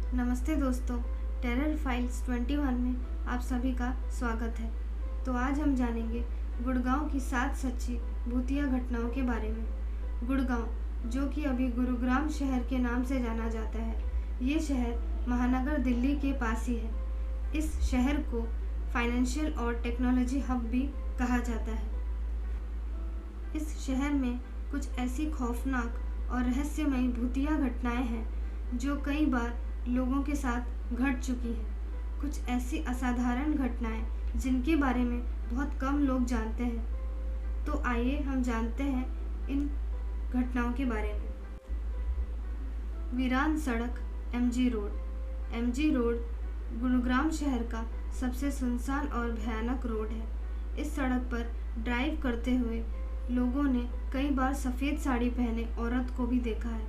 नमस्ते दोस्तों, terror files 21 में आप सभी का स्वागत है। तो आज हम जानेंगे गुड़गांव की 7 सच्ची भूतिया घटनाओं के बारे में। गुड़गांव, जो कि अभी गुरुग्राम शहर के नाम से जाना जाता है, ये शहर महानगर दिल्ली के पास ही है। इस शहर को फाइनेंशियल और टेक्नोलॉजी हब भी कहा जाता है। इस शहर में कुछ ऐसी खौफनाक और रहस्यमयी भूतिया घटनाएं हैं जो कई बार लोगों के साथ घट चुकी हैं। कुछ ऐसी असाधारण घटनाएं जिनके बारे में बहुत कम लोग जानते हैं। तो आइए हम जानते हैं इन घटनाओं के बारे में। वीरान सड़क MG road. MG road Gurugram शहर का सबसे सुनसान और भयानक रोड है। इस सड़क पर ड्राइव करते हुए लोगों ने कई बार सफ़ेद साड़ी पहने औरत को भी देखा है,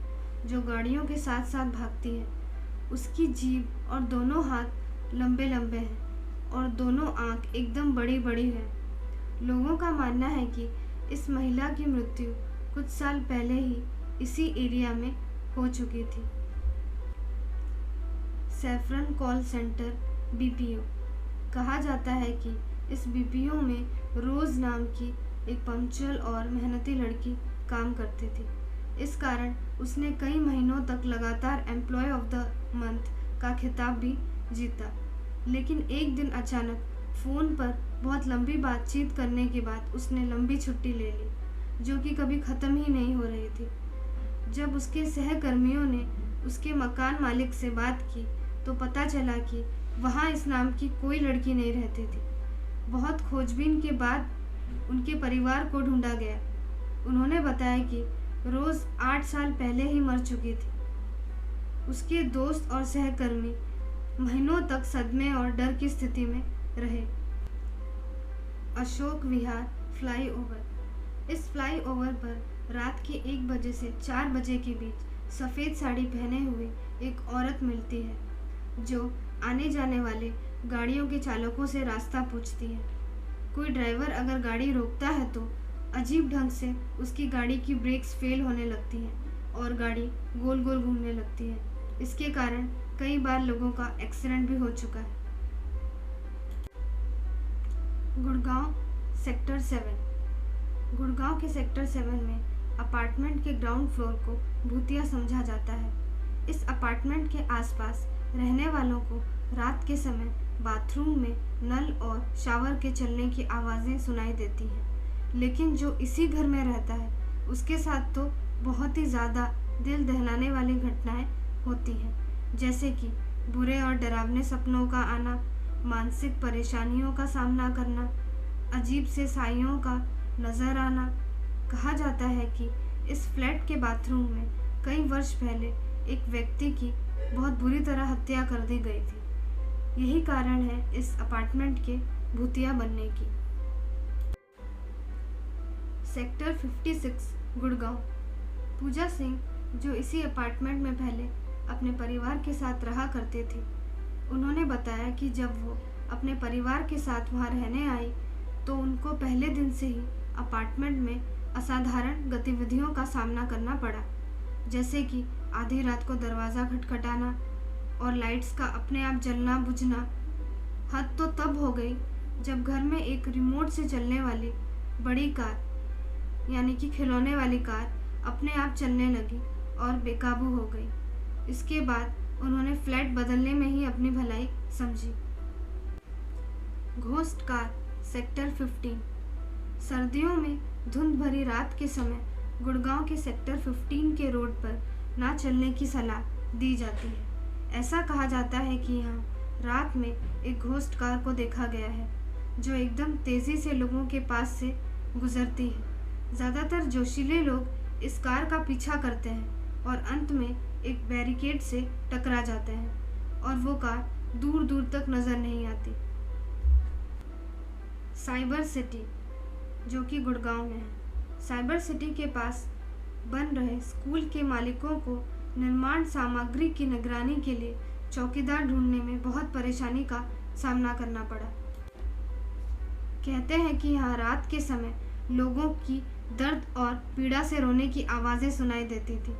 जो गाड़ियों के साथ साथ भागती है। उसकी जीभ और दोनों हाथ लंबे लंबे हैं और दोनों आँख एकदम बड़ी बड़ी हैं। लोगों का मानना है कि इस महिला की मृत्यु कुछ साल पहले ही इसी एरिया में हो चुकी थी। Saffron call centre BPO. कहा जाता है कि इस बीपीओ में रोज़ नाम की एक पंक्चुअल और मेहनती लड़की काम करती थी। इस कारण उसने कई महीनों तक लगातार एम्प्लॉय ऑफ द मंथ का खिताब भी जीता। लेकिन एक दिन अचानक फ़ोन पर बहुत लंबी बातचीत करने के बाद उसने लंबी छुट्टी ले ली, जो कि कभी ख़त्म ही नहीं हो रही थी। जब उसके सहकर्मियों ने उसके मकान मालिक से बात की तो पता चला कि वहाँ इस नाम की कोई लड़की नहीं रहती थी। बहुत खोजबीन के बाद उनके परिवार को ढूंढा गया। उन्होंने बताया कि रोज़ 8 साल पहले ही मर चुकी थी। उसके दोस्त और सहकर्मी महीनों तक सदमे और डर की स्थिति में रहे। अशोक विहार फ्लाईओवर। इस फ्लाईओवर पर रात के 1 बजे से 4 बजे के बीच सफ़ेद साड़ी पहने हुए एक औरत मिलती है, जो आने जाने वाले गाड़ियों के चालकों से रास्ता पूछती है। कोई ड्राइवर अगर गाड़ी रोकता है तो अजीब ढंग से उसकी गाड़ी की ब्रेक्स फेल होने लगती हैं और गाड़ी गोल गोल घूमने लगती है। इसके कारण कई बार लोगों का एक्सीडेंट भी हो चुका है। गुड़गांव सेक्टर 7। गुड़गांव के सेक्टर 7 में अपार्टमेंट के ग्राउंड फ्लोर को भूतिया समझा जाता है। इस अपार्टमेंट के आसपास रहने वालों को रात के समय बाथरूम में नल और शावर के चलने की आवाज़ें सुनाई देती हैं। लेकिन जो इसी घर में रहता है उसके साथ तो बहुत ही ज़्यादा दिल दहलाने वाली घटनाएं होती हैं, जैसे कि बुरे और डरावने सपनों का आना, मानसिक परेशानियों का सामना करना, अजीब से साइयों का नज़र आना। कहा जाता है कि इस फ्लैट के बाथरूम में कई वर्ष पहले एक व्यक्ति की बहुत बुरी तरह हत्या कर दी गई थी। यही कारण है इस अपार्टमेंट के भूतिया बनने की। सेक्टर 56 गुड़गांव। पूजा सिंह, जो इसी अपार्टमेंट में पहले अपने परिवार के साथ रहा करते थे, उन्होंने बताया कि जब वो अपने परिवार के साथ वहाँ रहने आई तो उनको पहले दिन से ही अपार्टमेंट में असाधारण गतिविधियों का सामना करना पड़ा, जैसे कि आधी रात को दरवाज़ा खटखटाना और लाइट्स का अपने आप जलना बुझना। हद तो तब हो गई जब घर में एक रिमोट से चलने वाली बड़ी कार, यानी कि खिलौने वाली कार, अपने आप चलने लगी और बेकाबू हो गई। इसके बाद उन्होंने फ्लैट बदलने में ही अपनी भलाई समझी। Ghost car sector 15। सर्दियों में धुंध भरी रात के समय गुड़गांव के सेक्टर 15 के रोड पर ना चलने की सलाह दी जाती है। ऐसा कहा जाता है कि यहाँ रात में एक घोस्ट कार को देखा गया है, जो एकदम तेज़ी से लोगों के पास से गुजरती है। ज़्यादातर जोशीले लोग इस कार का पीछा करते हैं और अंत में एक बैरिकेड से टकरा जाते हैं और वो कार दूर दूर तक नज़र नहीं आती। साइबर सिटी, जो कि गुड़गांव में है। साइबर सिटी के पास बन रहे स्कूल के मालिकों को निर्माण सामग्री की निगरानी के लिए चौकीदार ढूंढने में बहुत परेशानी का सामना करना पड़ा। कहते हैं कि यहाँ रात के समय लोगों की दर्द और पीड़ा से रोने की आवाज़ें सुनाई देती थी,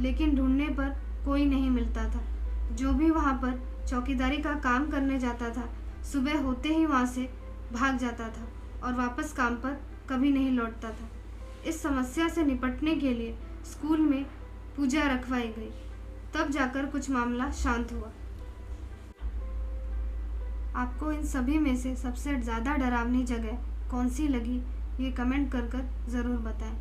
लेकिन ढूंढने पर कोई नहीं मिलता था। जो भी वहाँ पर चौकीदारी का काम करने जाता था, सुबह होते ही वहाँ से भाग जाता था और वापस काम पर कभी नहीं लौटता था। इस समस्या से निपटने के लिए स्कूल में पूजा रखवाई गई, तब जाकर कुछ मामला शांत हुआ। आपको इन सभी में से सबसे ज़्यादा डरावनी जगह कौन सी लगी, ये कमेंट कर ज़रूर बताएं।